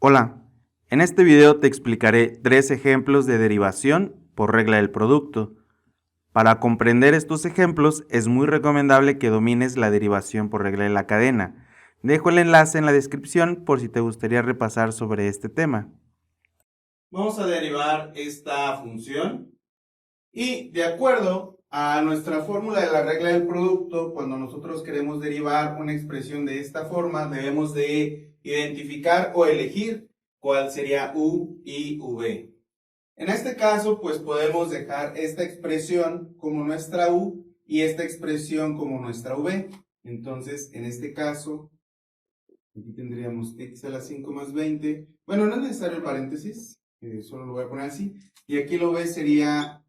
Hola, en este video te explicaré 3 ejemplos de derivación por regla del producto. Para comprender estos ejemplos es muy recomendable que domines la derivación por regla de la cadena. Dejo el enlace en la descripción por si te gustaría repasar sobre este tema. Vamos a derivar esta función y de acuerdo a nuestra fórmula de la regla del producto, cuando nosotros queremos derivar una expresión de esta forma, debemos de identificar o elegir cuál sería u y v. En este caso, pues podemos dejar esta expresión como nuestra u y esta expresión como nuestra v. Entonces, en este caso, aquí tendríamos x a la 5 más 20. Bueno, no es necesario el paréntesis, solo lo voy a poner así. Y aquí lo v sería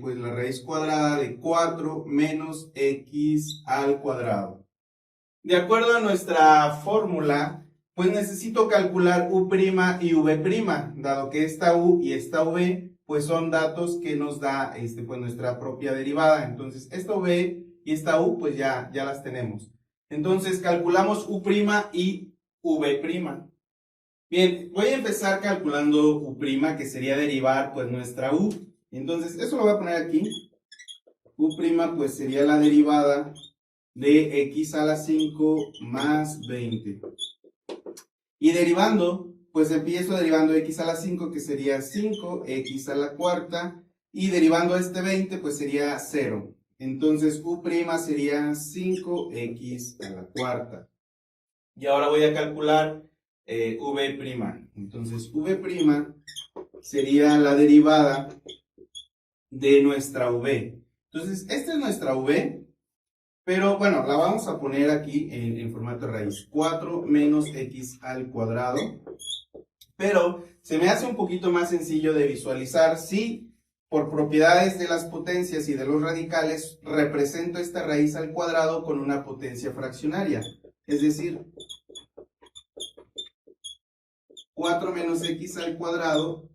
pues la raíz cuadrada de 4 menos x al cuadrado. De acuerdo a nuestra fórmula, pues necesito calcular u' y v', dado que esta u y esta v pues son datos que nos da pues nuestra propia derivada. Entonces esta v y esta u pues ya las tenemos. Entonces calculamos u' y v'. Bien, voy a empezar calculando u', que sería derivar pues nuestra u. Entonces eso lo voy a poner aquí. U' pues sería la derivada de x a la 5 más 20. Y derivando, pues empiezo derivando x a la 5, que sería 5, x a la cuarta, y derivando este 20, pues sería 0. Entonces u' sería 5x a la cuarta. Y ahora voy a calcular v'. Entonces v' sería la derivada de nuestra v. Entonces esta es nuestra v, pero bueno, la vamos a poner aquí en formato de raíz. 4 menos x al cuadrado. Pero se me hace un poquito más sencillo de visualizar si por propiedades de las potencias y de los radicales represento esta raíz al cuadrado con una potencia fraccionaria. Es decir, 4 menos x al cuadrado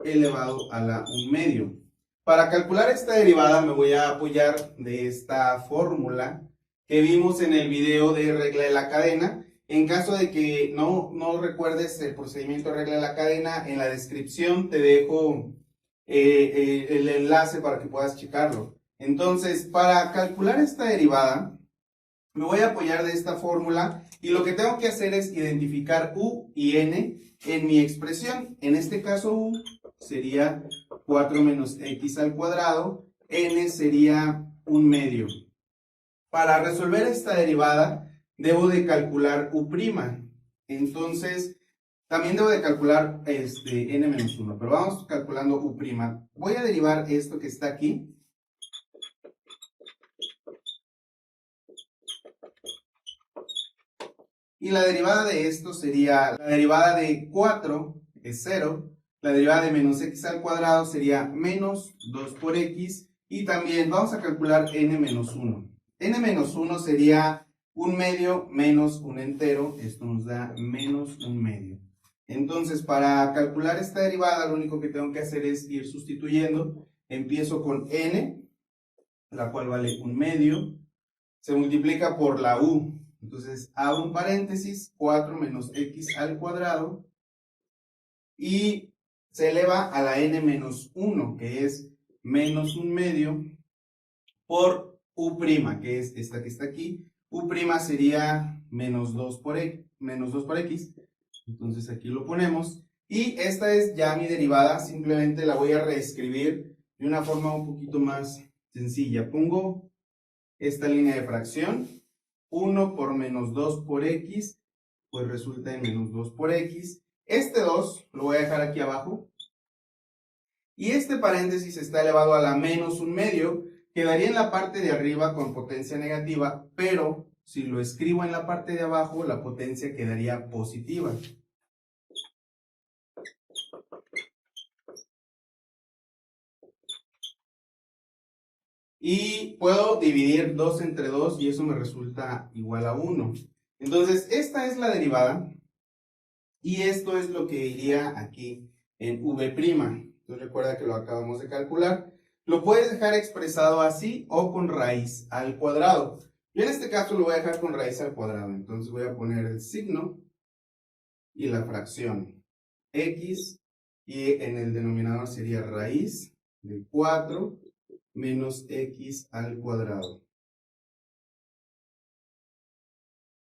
elevado a la 1/2. Para calcular esta derivada me voy a apoyar de esta fórmula que vimos en el video de regla de la cadena. En caso de que no recuerdes el procedimiento de regla de la cadena, en la descripción te dejo el enlace para que puedas checarlo. Entonces, para calcular esta derivada, me voy a apoyar de esta fórmula y lo que tengo que hacer es identificar u y n en mi expresión. En este caso, u sería 4 menos x al cuadrado, n sería 1/2. Para resolver esta derivada, debo de calcular u'. Entonces, también debo de calcular n menos 1, pero vamos calculando u'. Voy a derivar esto que está aquí. Y la derivada de esto sería, la derivada de 4 es 0, la derivada de menos x al cuadrado sería menos 2 por x, y también vamos a calcular n menos 1. N menos 1 sería 1/2 menos un entero, esto nos da menos 1/2. Entonces, para calcular esta derivada, lo único que tengo que hacer es ir sustituyendo. Empiezo con n, la cual vale 1/2, se multiplica por la u. Entonces, abro un paréntesis, 4 menos x al cuadrado, y se eleva a la n menos 1, que es menos 1/2, por u', que es esta que está aquí. U' sería menos 2 por x. Entonces aquí lo ponemos. Y esta es ya mi derivada, simplemente la voy a reescribir de una forma un poquito más sencilla. Pongo esta línea de fracción. 1 por menos 2 por x, pues resulta en menos 2 por x. Este 2 lo voy a dejar aquí abajo. Y este paréntesis está elevado a la menos 1/2. Quedaría en la parte de arriba con potencia negativa, pero si lo escribo en la parte de abajo, la potencia quedaría positiva. Y puedo dividir 2 entre 2 y eso me resulta igual a 1. Entonces, esta es la derivada y esto es lo que iría aquí en v'. Entonces, recuerda que lo acabamos de calcular. Lo puedes dejar expresado así o con raíz al cuadrado. Yo en este caso lo voy a dejar con raíz al cuadrado. Entonces, voy a poner el signo y la fracción x, y en el denominador sería raíz de 4 menos x al cuadrado.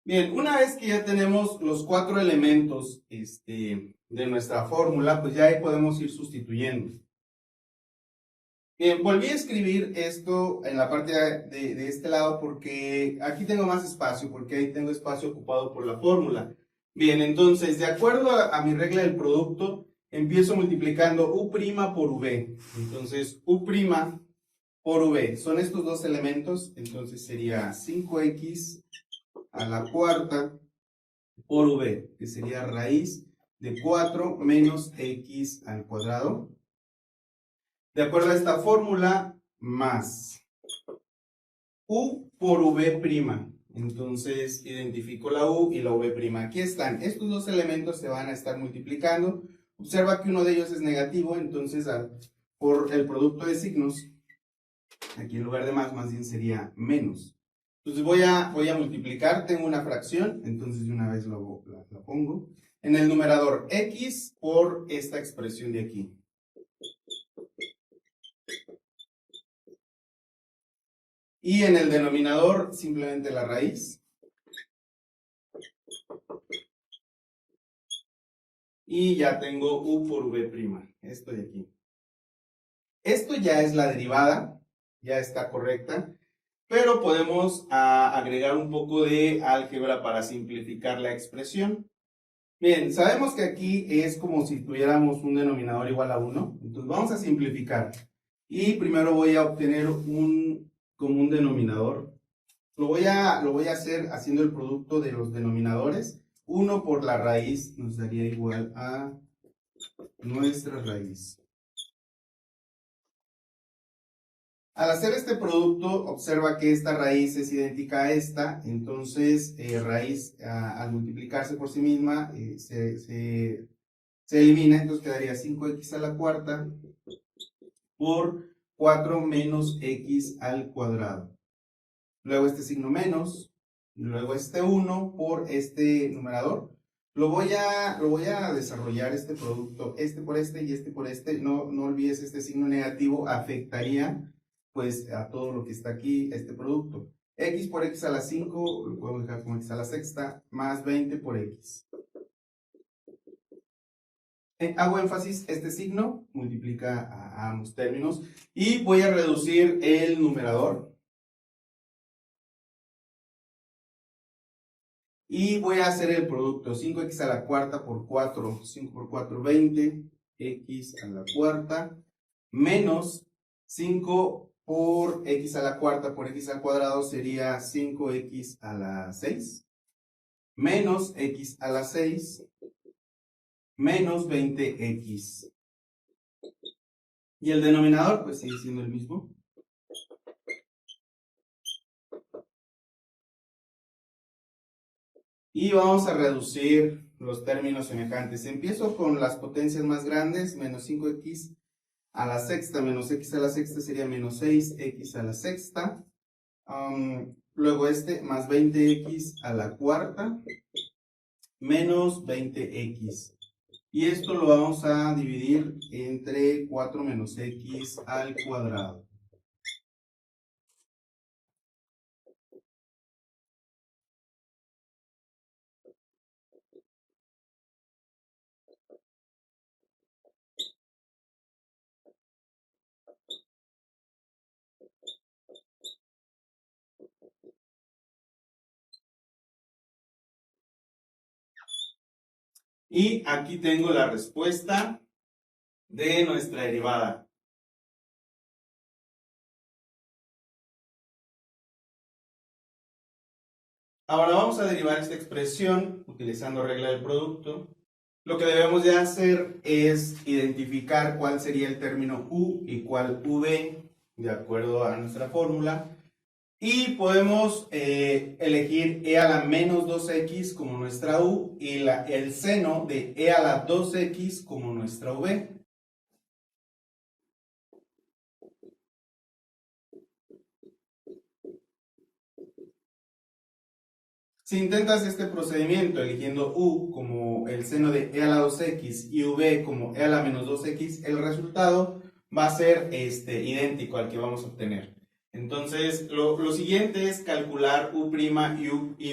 Bien, una vez que ya tenemos los 4 elementos de nuestra fórmula, pues ya ahí podemos ir sustituyendo. Bien, volví a escribir esto en la parte de este lado porque aquí tengo más espacio, porque ahí tengo espacio ocupado por la fórmula. Bien, entonces, de acuerdo a mi regla del producto, empiezo multiplicando U' por V. Entonces, U' por V son estos dos elementos, entonces sería 5x a la cuarta por V, que sería raíz de 4 menos x al cuadrado. De acuerdo a esta fórmula, más U por V'. Entonces, identifico la U y la V'. Aquí están. Estos dos elementos se van a estar multiplicando. Observa que uno de ellos es negativo, entonces por el producto de signos, aquí en lugar de más bien sería menos. Entonces voy a multiplicar, tengo una fracción, entonces de una vez la pongo. En el numerador x por esta expresión de aquí. Y en el denominador simplemente la raíz. Y ya tengo U por V', esto de aquí. Esto ya es la derivada, ya está correcta, pero podemos agregar un poco de álgebra para simplificar la expresión. Bien, sabemos que aquí es como si tuviéramos un denominador igual a 1, entonces vamos a simplificar. Y primero voy a obtener un común denominador. Lo voy a hacer haciendo el producto de los denominadores. 1 por la raíz nos daría igual a nuestra raíz. Al hacer este producto, observa que esta raíz es idéntica a esta, entonces raíz al multiplicarse por sí misma se elimina, entonces quedaría 5x a la cuarta por 4 menos x al cuadrado. Luego este signo menos, luego este 1 por este numerador. Lo voy a desarrollar este producto, este por este y este por este. No olvides este signo negativo, afectaría pues a todo lo que está aquí, este producto. X por x a la 5, lo podemos dejar como x a la sexta, más 20 por x. Hago énfasis, este signo multiplica a ambos términos y voy a reducir el numerador. Y voy a hacer el producto 5x a la cuarta por 4, 5 por 4, 20, x a la cuarta, menos 5 por x a la cuarta por x al cuadrado sería 5x a la 6, menos x a la 6, menos 20x. Y el denominador pues sigue siendo el mismo. Y vamos a reducir los términos semejantes. Empiezo con las potencias más grandes, menos 5x a la sexta menos x a la sexta sería menos 6x a la sexta. Luego este más 20x a la cuarta menos 20x. Y esto lo vamos a dividir entre 4 menos x al cuadrado. Y aquí tengo la respuesta de nuestra derivada. Ahora vamos a derivar esta expresión utilizando regla del producto. Lo que debemos de hacer es identificar cuál sería el término U y cuál V de acuerdo a nuestra fórmula. Y podemos elegir e a la menos 2x como nuestra U y el seno de e a la 2x como nuestra V. Si intentas este procedimiento eligiendo u como el seno de e a la 2x y v como e a la menos 2x, el resultado va a ser idéntico al que vamos a obtener. Entonces, lo siguiente es calcular u' y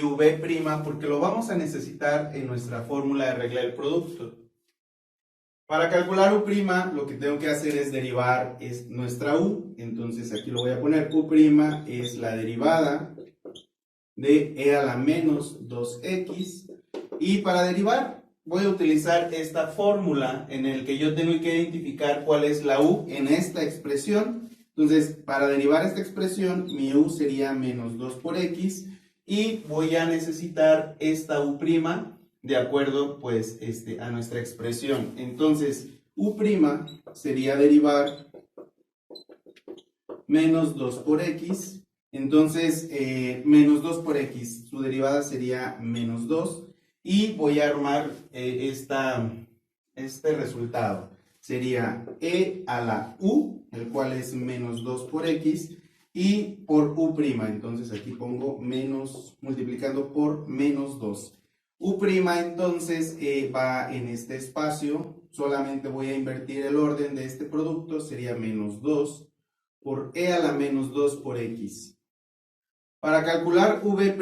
v', porque lo vamos a necesitar en nuestra fórmula de regla del producto. Para calcular u', lo que tengo que hacer es derivar nuestra u. Entonces, aquí lo voy a poner. U' es la derivada de e a la menos 2x. Y para derivar, voy a utilizar esta fórmula en el que yo tengo que identificar cuál es la u en esta expresión. Entonces, para derivar esta expresión, mi u sería menos 2 por x y voy a necesitar esta u' de acuerdo pues a nuestra expresión. Entonces, u' sería derivar menos 2 por x. Entonces, menos 2 por x, su derivada sería menos 2 y voy a armar este resultado. Sería e a la u, el cual es menos 2 por x, y por u'. Entonces aquí pongo menos, multiplicando por menos 2. U' entonces va en este espacio, solamente voy a invertir el orden de este producto, sería menos 2 por e a la menos 2 por x. Para calcular v',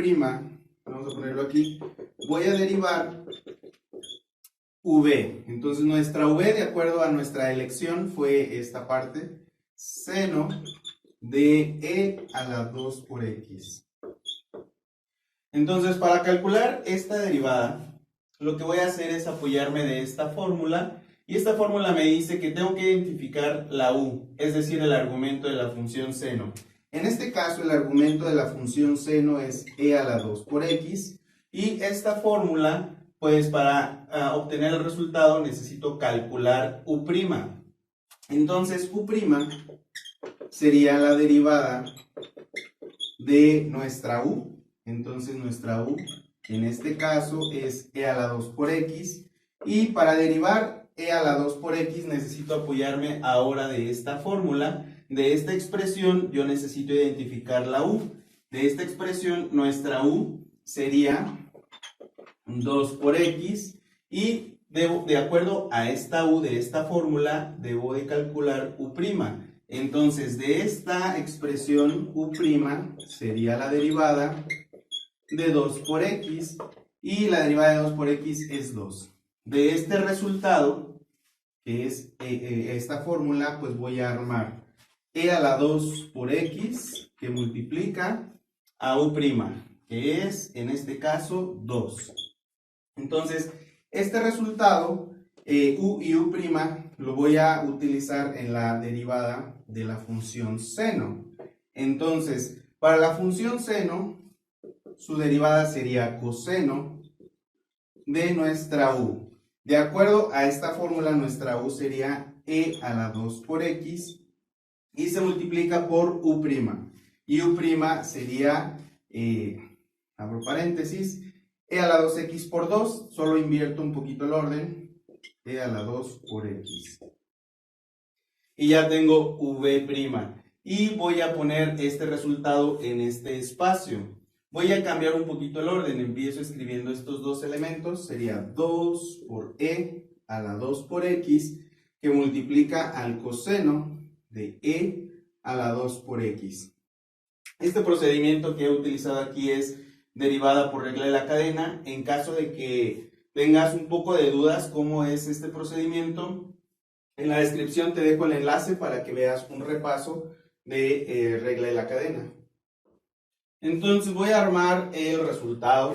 vamos a ponerlo aquí, voy a derivar v. Entonces nuestra v, de acuerdo a nuestra elección, fue esta parte, seno de e a la 2 por x. Entonces, para calcular esta derivada, lo que voy a hacer es apoyarme de esta fórmula, y esta fórmula me dice que tengo que identificar la u, es decir, el argumento de la función seno. En este caso, el argumento de la función seno es e a la 2 por x, y esta fórmula, pues para obtener el resultado necesito calcular u'. Entonces, u' sería la derivada de nuestra u. Entonces, nuestra u, en este caso, es e a la 2 por x, y para derivar e a la 2 por x necesito apoyarme ahora de esta fórmula. De esta expresión yo necesito identificar la u. De esta expresión nuestra u sería 2 por x y de acuerdo a esta u de esta fórmula debo de calcular u'. Entonces de esta expresión u' sería la derivada de 2 por x y la derivada de 2 por x es 2. De este resultado, que es esta fórmula, pues voy a armar e a la 2 por x que multiplica a u', que es en este caso 2. Entonces, este resultado, u y u' lo voy a utilizar en la derivada de la función seno. Entonces, para la función seno, su derivada sería coseno de nuestra u. De acuerdo a esta fórmula, nuestra u sería e a la 2 por x y se multiplica por u'. Y u' sería, abro paréntesis, e a la 2x por 2, solo invierto un poquito el orden, e a la 2 por x. Y ya tengo v'. Y voy a poner este resultado en este espacio. Voy a cambiar un poquito el orden, empiezo escribiendo estos dos elementos, sería 2 por e a la 2 por x, que multiplica al coseno de e a la 2 por x. Este procedimiento que he utilizado aquí es derivada por regla de la cadena. En caso de que tengas un poco de dudas cómo es este procedimiento, en la descripción te dejo el enlace para que veas un repaso de regla de la cadena. Entonces voy a armar el resultado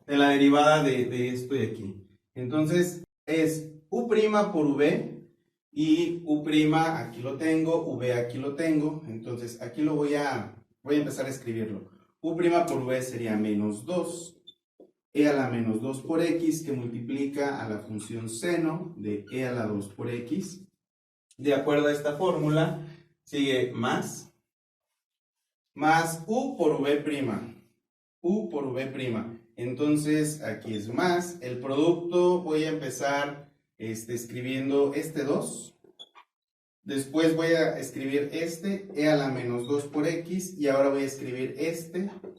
de la derivada de esto de aquí. Entonces es u' por v y u', aquí lo tengo, v aquí lo tengo. Entonces aquí lo voy a empezar a escribirlo. U' por v sería menos 2, e a la menos 2 por x que multiplica a la función seno de e a la 2 por x. De acuerdo a esta fórmula sigue más u por v'. U por v'. Entonces aquí es más. El producto voy a empezar escribiendo este 2. Después voy a escribir e a la menos 2 por x, y ahora voy a escribir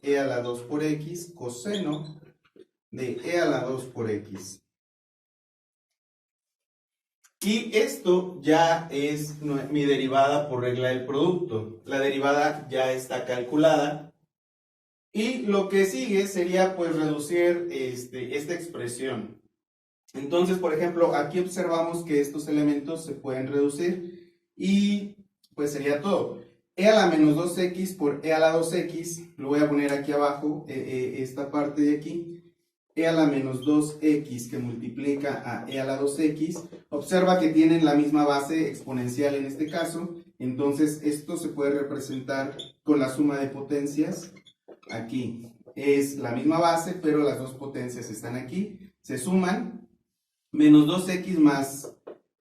e a la 2 por x, coseno de e a la 2 por x. Y esto ya es mi derivada por regla del producto. La derivada ya está calculada. Y lo que sigue sería pues reducir esta expresión. Entonces, por ejemplo, aquí observamos que estos elementos se pueden reducir y pues sería todo. E a la menos 2x por e a la 2x, lo voy a poner aquí abajo, esta parte de aquí. E a la menos 2x que multiplica a e a la 2x. Observa que tienen la misma base exponencial en este caso. Entonces, esto se puede representar con la suma de potencias. Aquí es la misma base, pero las dos potencias están aquí. Se suman. Menos 2x más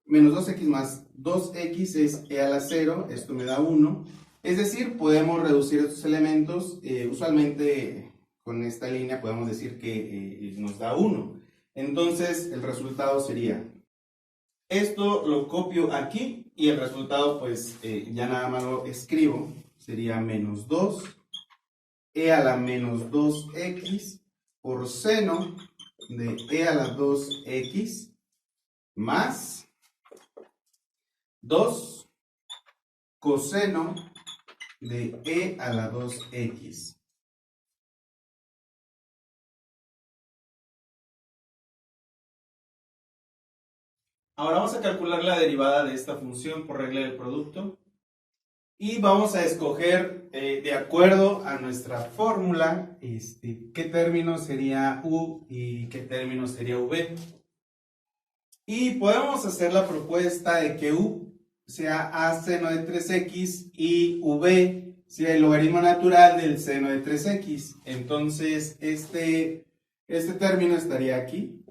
2x es e a la 0, esto me da 1. Es decir, podemos reducir estos elementos, usualmente con esta línea podemos decir que nos da 1. Entonces el resultado sería, esto lo copio aquí y el resultado pues ya nada más lo escribo, sería menos 2 e a la menos 2x por seno de e a la 2x más 2 coseno de e a la 2x. Ahora vamos a calcular la derivada de esta función por regla del producto. Y vamos a escoger, de acuerdo a nuestra fórmula, qué término sería u y qué término sería v. Y podemos hacer la propuesta de que u sea a seno de 3x y v sea el logaritmo natural del seno de 3x. Entonces, este término estaría aquí.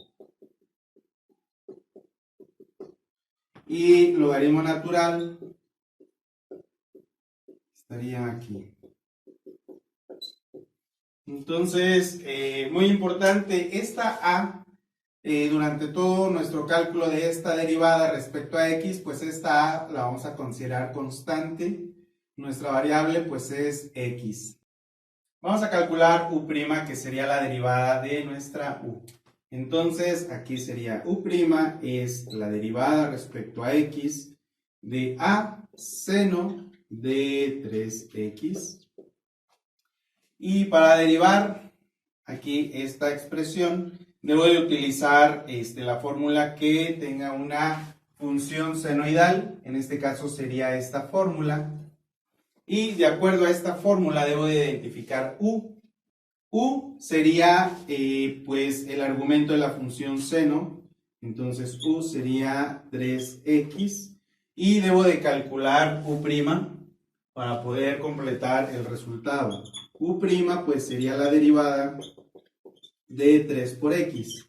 Y logaritmo natural estaría aquí. Entonces, muy importante, esta a, durante todo nuestro cálculo de esta derivada respecto a x, pues esta a la vamos a considerar constante. Nuestra variable pues es x. Vamos a calcular u', que sería la derivada de nuestra u. Entonces, aquí sería u' es la derivada respecto a x de a seno de 3x. Y para derivar aquí esta expresión, debo de utilizar la fórmula que tenga una función senoidal. En este caso sería esta fórmula. Y de acuerdo a esta fórmula debo de identificar u. U sería pues el argumento de la función seno. Entonces u sería 3x. Y debo de calcular u' para poder completar el resultado. U' pues sería la derivada de 3 por x.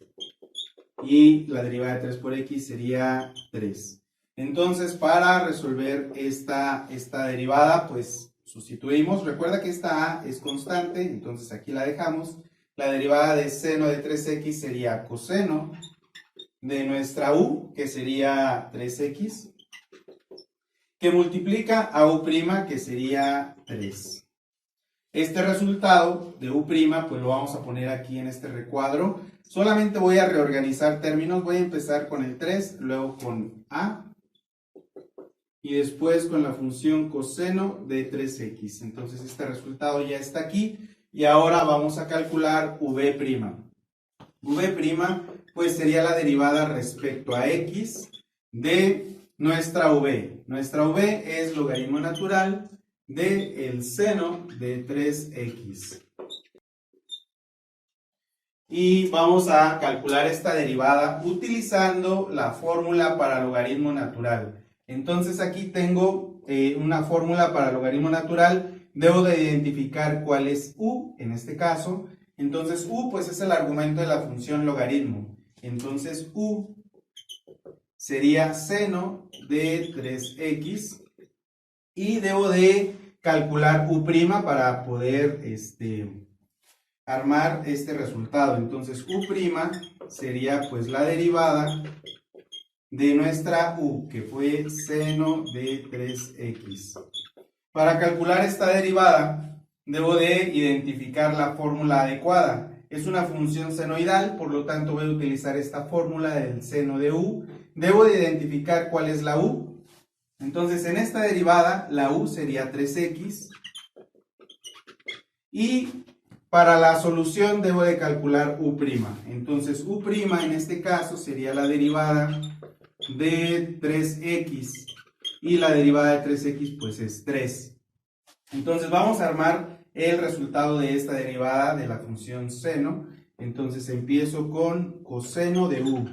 Y la derivada de 3 por x sería 3. Entonces, para resolver esta derivada, pues sustituimos. Recuerda que esta a es constante, entonces aquí la dejamos. La derivada de seno de 3x sería coseno de nuestra u, que sería 3x, que multiplica a u', que sería 3. Este resultado de u', pues lo vamos a poner aquí en este recuadro. Solamente voy a reorganizar términos. Voy a empezar con el 3, luego con a, y después con la función coseno de 3x. Entonces este resultado ya está aquí. Y ahora vamos a calcular v'. V' pues sería la derivada respecto a x de nuestra v. Nuestra v es logaritmo natural del seno de 3x. Y vamos a calcular esta derivada utilizando la fórmula para logaritmo natural. Entonces aquí tengo una fórmula para logaritmo natural. Debo de identificar cuál es u en este caso. Entonces u pues es el argumento de la función logaritmo. Entonces u sería seno de 3x. Y debo de calcular u' para poder armar este resultado. Entonces u' sería pues la derivada de nuestra u, que fue seno de 3x. Para calcular esta derivada, debo de identificar la fórmula adecuada. Es una función senoidal, por lo tanto voy a utilizar esta fórmula del seno de u. Debo de identificar cuál es la u. Entonces, en esta derivada, la u sería 3x. Y para la solución debo de calcular u'. Entonces, u' en este caso sería la derivada de 3x. Y la derivada de 3x pues es 3. Entonces, vamos a armar el resultado de esta derivada de la función seno. Entonces, empiezo con coseno de u.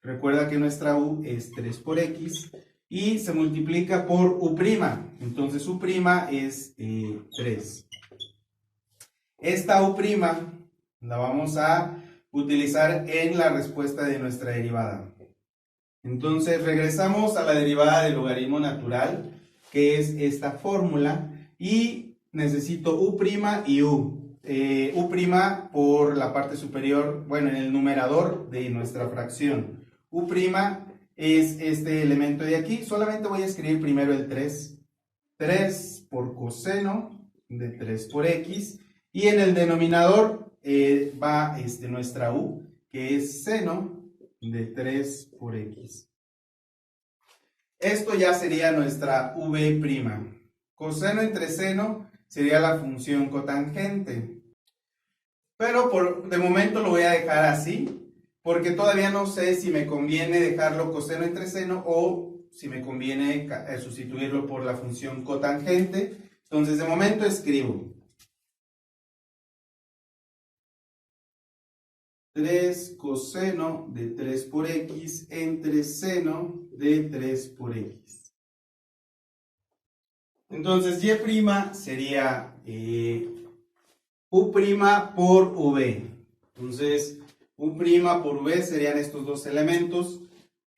Recuerda que nuestra u es 3 por x. Y se multiplica por u'. Entonces, u' es 3. Esta u' la vamos a utilizar en la respuesta de nuestra derivada. Entonces regresamos a la derivada del logaritmo natural, que es esta fórmula, y necesito u' y u. U' por la parte superior, bueno, en el numerador de nuestra fracción. U' es este elemento de aquí. Solamente voy a escribir primero el 3. 3 por coseno de 3 por x. Y en el denominador va nuestra u, que es seno de 3 por x. Esto ya sería nuestra v'. Coseno entre seno sería la función cotangente. Pero de momento lo voy a dejar así, porque todavía no sé si me conviene dejarlo coseno entre seno o si me conviene sustituirlo por la función cotangente. Entonces, de momento escribo 3 coseno de 3 por x entre seno de 3 por x. Entonces, y' sería u' por v. Entonces, u' por v serían estos dos elementos.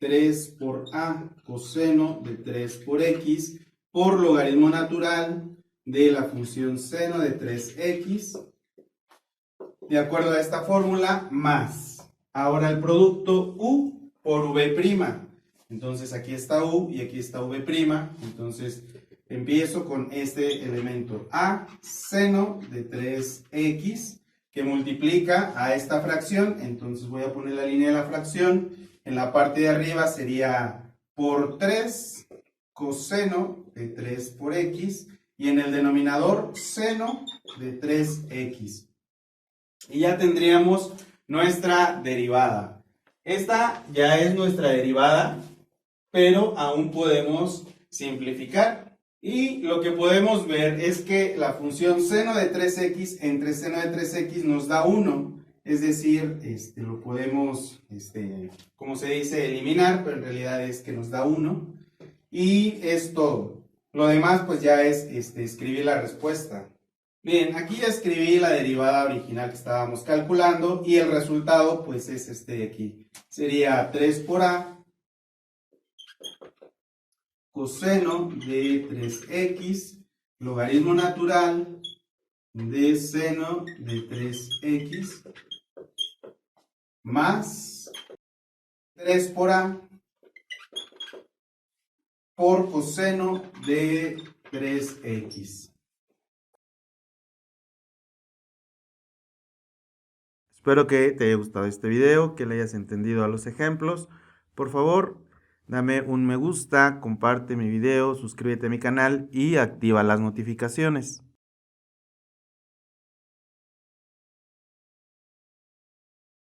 3 por a coseno de 3 por x por logaritmo natural de la función seno de 3x. De acuerdo a esta fórmula, más. Ahora el producto u por v'. Entonces aquí está u y aquí está v'. Entonces empiezo con este elemento a seno de 3x que multiplica a esta fracción. Entonces voy a poner la línea de la fracción. En la parte de arriba sería por 3 coseno de 3 por x. Y en el denominador seno de 3x. Y ya tendríamos nuestra derivada. Esta ya es nuestra derivada, pero aún podemos simplificar. Y lo que podemos ver es que la función seno de 3x entre seno de 3x nos da 1. Es decir, lo podemos, como se dice, eliminar, pero en realidad es que nos da 1. Y es todo. Lo demás pues ya es escribir la respuesta. Bien, aquí ya escribí la derivada original que estábamos calculando y el resultado pues es este de aquí. Sería 3 por a coseno de 3x logaritmo natural de seno de 3x más 3 por a por coseno de 3x. Espero que te haya gustado este video, que le hayas entendido a los ejemplos. Por favor, dame un me gusta, comparte mi video, suscríbete a mi canal y activa las notificaciones.